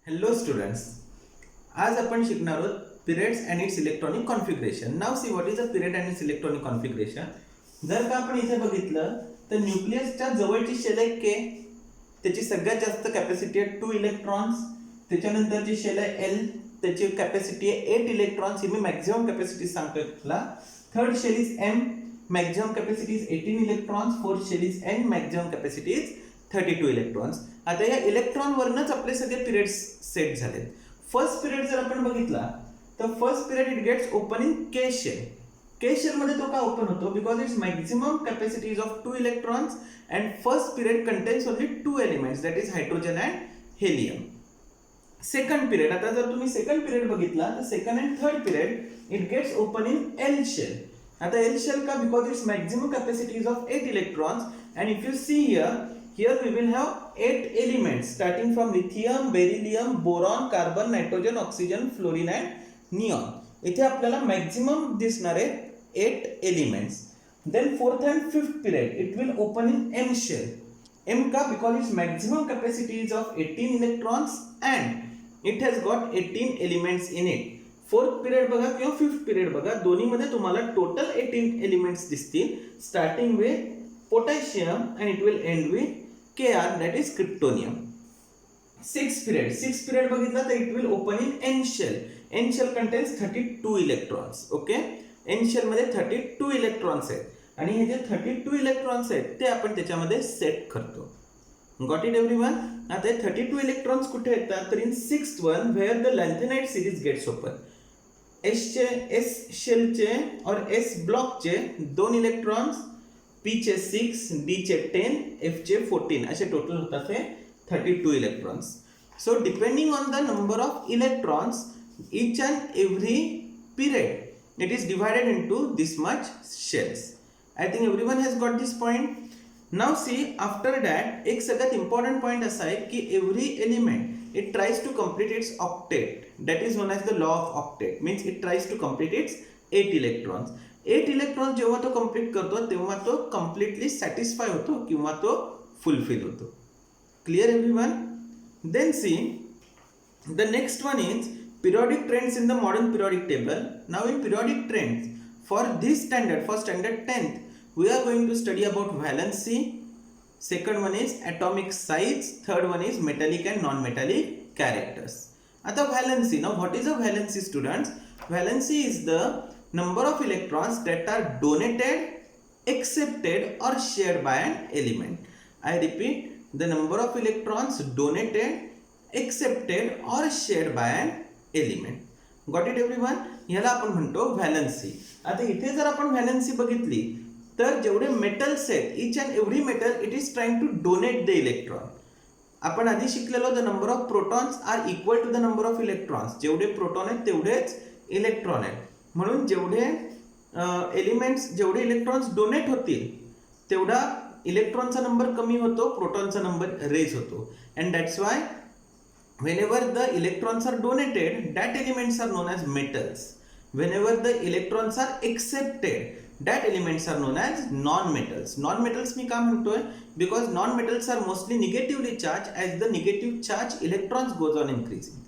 Hello students. आज आपण शिकणार आहोत periods and its electronic configuration. Now see what is a period and its electronic configuration. जर का आपण इथे बघितलं तर न्यूक्लियसच्या जवळची शेल आहे K, त्याची सगळ्यात जास्त कॅपॅसिटी आहे 2 इलेक्ट्रॉन्स. त्याच्यानंतरची शेल आहे L, त्याची कॅपॅसिटी आहे 8 इलेक्ट्रॉन्स. ही मी मॅक्सिमम कॅपॅसिटी सांगतोय तुला. Third shell is M, maximum capacity is 18 electrons. Fourth shell is N, maximum capacity is 32 electrons. आता या इलेक्ट्रॉन वरनच आपले सगळे पिरियड्स सेट झालेत. फर्स्ट पिरियड जर आपण बघितला तर first period it gets open in K shell. K shell मध्ये तो का ओपन होतो? Because it's maximum capacity is of 2 electrons and first period contains only 2 elements, that is hydrogen and helium. Second period, आता जर तुम्ही second period बघितला तर second and third period it gets open in L shell. आता L shell का? Because it's maximum capacity is of 8 electrons and if you see here we will have 8 elements starting from lithium, beryllium, boron, carbon, nitrogen, oxygen, fluorine and neon. इथे आपल्याला maximum दिसणारे 8 elements. Then fourth and fifth period it will open in M shell. M का? Because it's maximum capacity is of 18 electrons and it has got 18 elements in it. Fourth period बघा किंवा fifth period बघा, दोन्हीमध्ये तुम्हाला total 18 elements दिसतील, starting with potassium and it will end with Kr, that is kryptonium. Sixth period बघितला तर it will open in N shell. N shell contains 32 electrons. Okay, N shell मध्ये 32 electrons आहेत आणि हे जे 32 electrons आहेत ते आपण त्याच्यामध्ये सेट करतो. Got it everyone? आता हे 32 electrons कुठे येतात? तर in sixth one where the lanthanide series gets open. S shell चे और S block चे 2 electrons, P चे 6, D चे 10, F चे 14 असे टोटल होतात हे 32 electrons. So depending on the number of electrons each and every period it is divided into this much shells. I think everyone has got this point. Now see after that एक सगळ्यात important point असा आहे की every element it tries to complete its octet, that is known as the law of octet, means it tries to complete its 8 electrons. 8 electron जेव्हा तो complete करतो तेव्हा तो कम्प्लिटली सॅटिस्फाय होतो किंवा तो फुलफिल होतो. Clear everyone? Then see the next one is periodic trends in the modern periodic table. Now in periodic trends for this standard, for standard 10th we are going to study about valency. Second one is atomic size. Third one is metallic and non-metallic characters. आता valency. Now what is a valency, students? Valency is the number of electrons that are donated, accepted or shared by an element. I repeat, the number of electrons donated, accepted or shared by an element. Got it everyone? याला आपण म्हणतो valency. आता इथे जर आपण valency बघितली तर जेवढे मेटल्स आहेत each and every metal it is trying to donate the electron. आपण आधी शिकलेलो the number of protons are equal to the number of electrons. जेवढे प्रोटॉन आहेत तेवढेच इलेक्ट्रॉन आहेत. म्हणून जेवढे एलिमेंट्स जेवढे इलेक्ट्रॉन्स डोनेट होतील तेवढा इलेक्ट्रॉनचा नंबर कमी होतो, प्रोटॉनचा नंबर रेज होतो. And that's why whenever the electrons are donated that elements are known as metals. Whenever the electrons are accepted that elements are known as non-metals. Non-metals मी का म्हणतोय? Because non-metals are mostly negatively charged, as the negative charge electrons goes on increasing.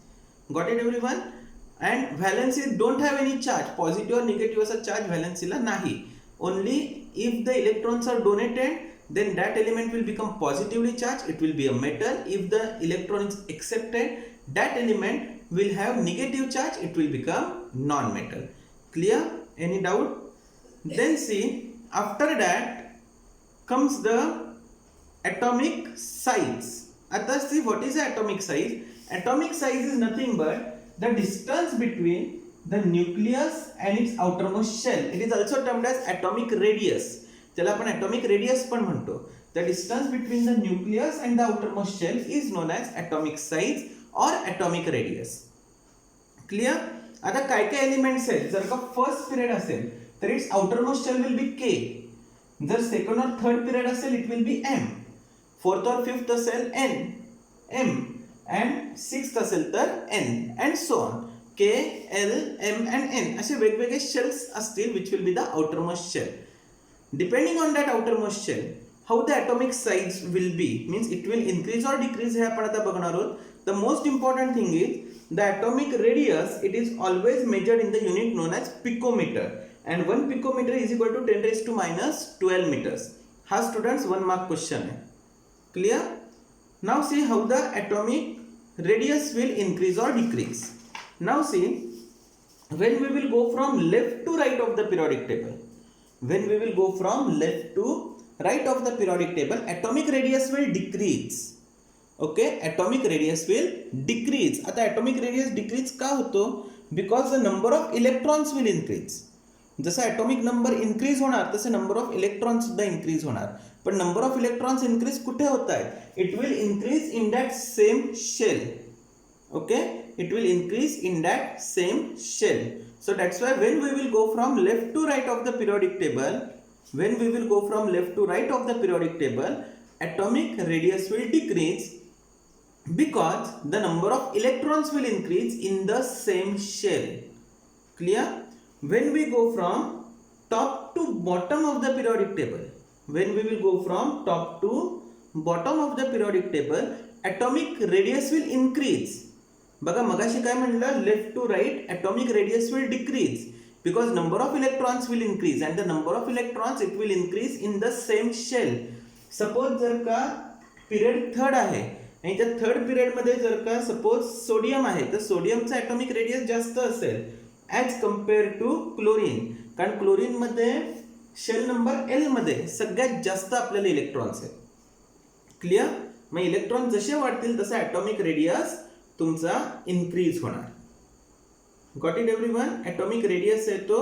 Got it everyone? And valency don't have any charge, positive or negative असा charge valency ला नाही. Only if the electrons are donated then that element will become positively charged, it will be a metal. If the electron is accepted that element will have negative charge, it will become non-metal. Clear? Any doubt? Then see after that comes the atomic size. आता see what is the atomic size? Atomic size is nothing but the distance between the nucleus and its outermost shell. It is also termed as atomic radius. त्याला आपण atomic radius पण म्हणतो. The distance between the nucleus and the outermost shell is known as atomic size or atomic radius. Clear? आता काय काय elements आहेत? जर का फर्स्ट पिरियड असेल तर it's outermost shell will be K. जर सेकंड और थर्ड पिरियड असेल it will be M. Fourth और फिफ्थ असेल N, M and सिक्स्थ असेल तर N and so on. K, L, M and N असे वेगवेगळे शेल्स असतील which will be the outermost shell. Depending on that outermost shell, how the atomic size will be, means it will increase or decrease हे आपण आता बघणार आहोत. the most important thing is the atomic radius, it is always measured in the unit known as picometer, and 1 picometer is equal to 10 raised to minus 12 meters. हा students 1 mark question है. Clear? Now see how the atomic radius will increase or decrease. Now see, when we will go from left to right of the periodic table, when we will go from left to right of the periodic table, atomic radius will decrease. Okay, atomic radius will decrease. आता atomic radius decrease का होतो? Because the number of electrons will increase. जसा atomic number increase होणार तसे number of electrons सुद्धा increase होणार. पण number of electrons increase कुठे होता है? It will increase in that same shell. Okay, it will increase in that same shell. So that's why when we will go from left to right of the periodic table, when we will go from left to right of the periodic table, atomic radius will decrease because the number of electrons will increase in the same shell. Clear? When we go from top to bottom of the periodic table, when we will go from top to bottom of the periodic table, atomic radius will increase. बघा मगाशी काय म्हणलं, left to right atomic radius will decrease because number of electrons will increase and the number of electrons it will increase in the same shell. Suppose जर का period third आहे आणि त्या third period मध्ये जर का सपोज सोडियम आहे तर सोडियमचा atomic radius जास्त असेल ॲज कम्पेअर टू क्लोरीन, कारण क्लोरीन मध्ये शेल नंबर एल मध्ये सगळ्यात जास्त आपल्याला इलेक्ट्रॉन्स आहेत. क्लिअर? मग इलेक्ट्रॉन जसे वाढतील तसा atomic radius तुमचा इनक्रीज होणार. Got it everyone? Atomic radius आहे तो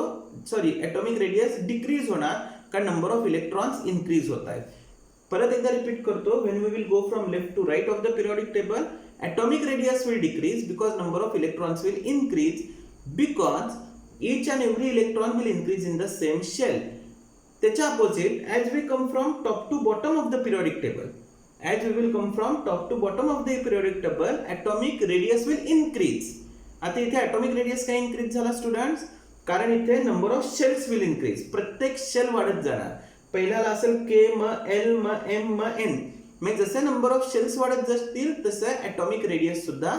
ॲटॉमिक रेडियस डिक्रीज होणार कारण नंबर ऑफ इलेक्ट्रॉन्स इनक्रीज होत आहेत. परत एकदा रिपीट करतो, when we will go from left to right of the periodic table, atomic radius will decrease because number of electrons will increase because each and every electron will increase in the same shell. त्याच्या opposite as we come from top to bottom of the periodic table, as we will come from top to bottom of the periodic table, atomic radius will increase. आता इथे atomic radius काय increase झाला students? कारण इथे number of shells will increase. प्रत्येक shell वाढत जाणार. पहिल्याला असेल K, मग L, मग M, मग N. मग जसे number of shells वाढत जातील तसे atomic radius सुद्धा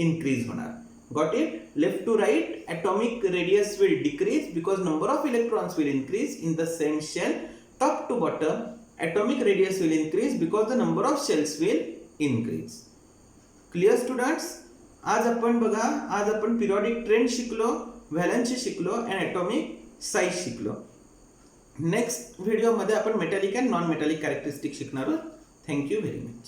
increase होणार. Got it? Left to right, atomic radius will decrease because number of electrons will increase in the same shell. Top to bottom, atomic radius will increase because the number of shells will increase. Clear students? आज आपण बघा, आज आपण periodic trend शिकलो, valency शिकलो and atomic size शिकलो. Next video मध्ये आपण metallic and non metallic characteristic शिकणार आहोत. Thank you very much.